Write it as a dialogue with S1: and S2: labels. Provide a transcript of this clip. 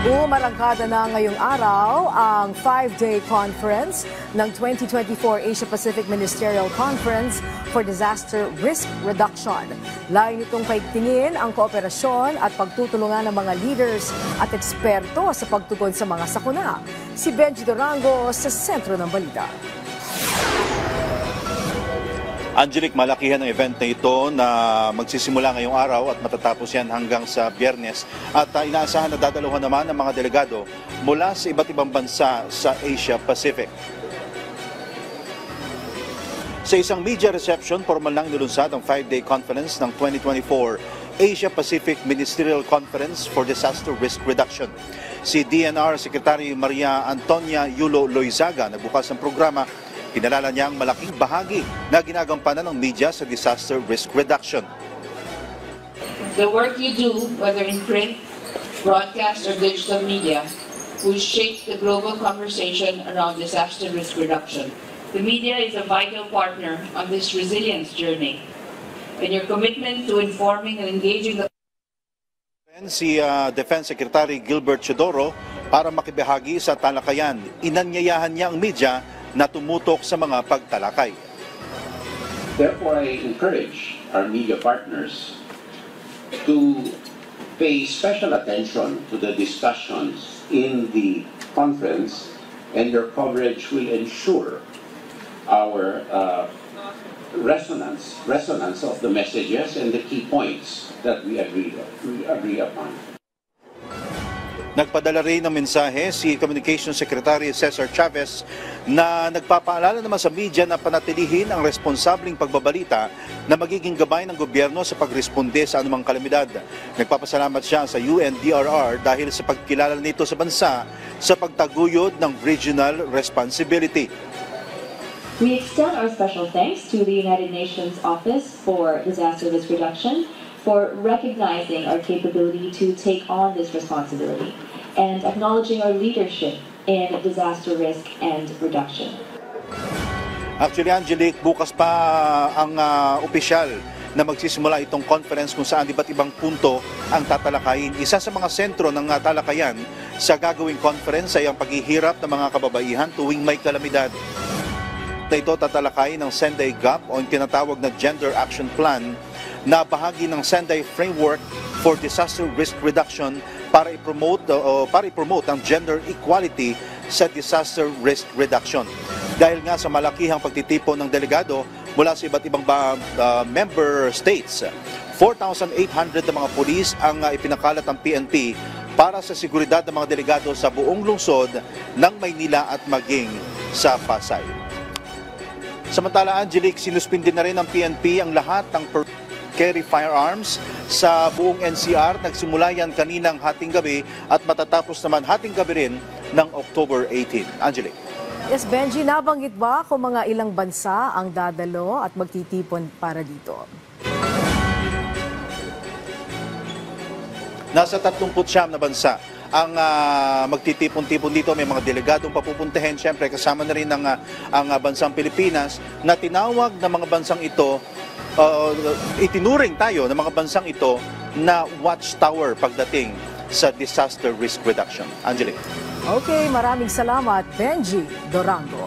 S1: Umarangkada na ngayong araw ang 5-day conference ng 2024 Asia-Pacific Ministerial Conference for Disaster Risk Reduction. Layo nitong paigtingin ang kooperasyon at pagtutulungan ng mga leaders at eksperto sa pagtugon sa mga sakuna. Si Benji Durango sa sentro ng balita.
S2: Angelic, malakihan ang event na ito na magsisimula ngayong araw at matatapos yan hanggang sa Biyernes. At inaasahan na dadaluhan naman ng mga delegado mula sa iba't ibang bansa sa Asia Pacific. Sa isang media reception, formal lang nilunsad ang 5-day conference ng 2024 Asia Pacific Ministerial Conference for Disaster Risk Reduction. Si DNR Secretary Maria Antonia Yulo Loizaga nagbukas ng programa. Kinalala niya ang malaking bahagi na ginagampanan ng media sa disaster risk reduction.
S3: The work you do, whether in print, broadcast, or digital media, will shape the global conversation around disaster risk reduction. The media is a vital partner on this resilience journey. And your commitment to informing and engaging the
S2: Si Defense Secretary Gilbert Chodoro para makibahagi sa talakayan, inanyayahan niya ang media na tumutok sa mga pagtalakay.
S4: Therefore, I encourage our media partners to pay special attention to the discussions in the conference, and your coverage will ensure our resonance of the messages and the key points that we agree upon.
S2: Nagpadala rin ng mensahe si Communications Secretary Cesar Chavez na nagpapaalala naman sa media na panatilihin ang responsabling pagbabalita na magiging gabay ng gobyerno sa pagresponde sa anumang kalamidad. Nagpapasalamat siya sa UNDRR dahil sa pagkilala nito sa bansa sa pagtaguyod ng regional responsibility.
S5: We extend our special thanks to the United Nations Office for Disaster Risk Reduction for recognizing our capability to take on this responsibility and acknowledging our leadership in disaster risk and reduction.
S2: Actually, Angelic, bukas pa ang opisyal na magsisimula itong conference kung saan iba't ibang punto ang tatalakayin. Isa sa mga sentro ng talakayan sa gagawing conference ay ang paghihirap ng mga kababaihan tuwing may kalamidad. Ito tatalakayin ng Sendai Gap o yung tinatawag na Gender Action Plan na bahagi ng Sendai Framework for Disaster Risk Reduction para i-promote ang gender equality sa disaster risk reduction. Dahil nga sa malakihang pagtitipon ng delegado mula sa iba't ibang member states, 4,800 na mga pulis ang ipinakalat ng PNP para sa seguridad ng mga delegado sa buong lungsod ng Maynila at maging sa Pasay. Samantala, Angelic, sinuspindi na rin ng PNP ang lahat ng carry firearms sa buong NCR. Nagsimula yan kaninang hating gabi at matatapos naman hating gabi rin ng October 18. Angelique.
S1: Yes, Benji, nabanggit ba kung mga ilang bansa ang dadalo at magtitipon para dito?
S2: Nasa 39 na bansa ang magtitipon-tipon dito. May mga delegadong papupuntahin. Siyempre, kasama na rin ang bansang Pilipinas na tinawag na mga bansang ito, itinuring tayo ng mga bansang ito na watchtower pagdating sa disaster risk reduction. Angelique.
S1: Okay, maraming salamat, Benji Durango.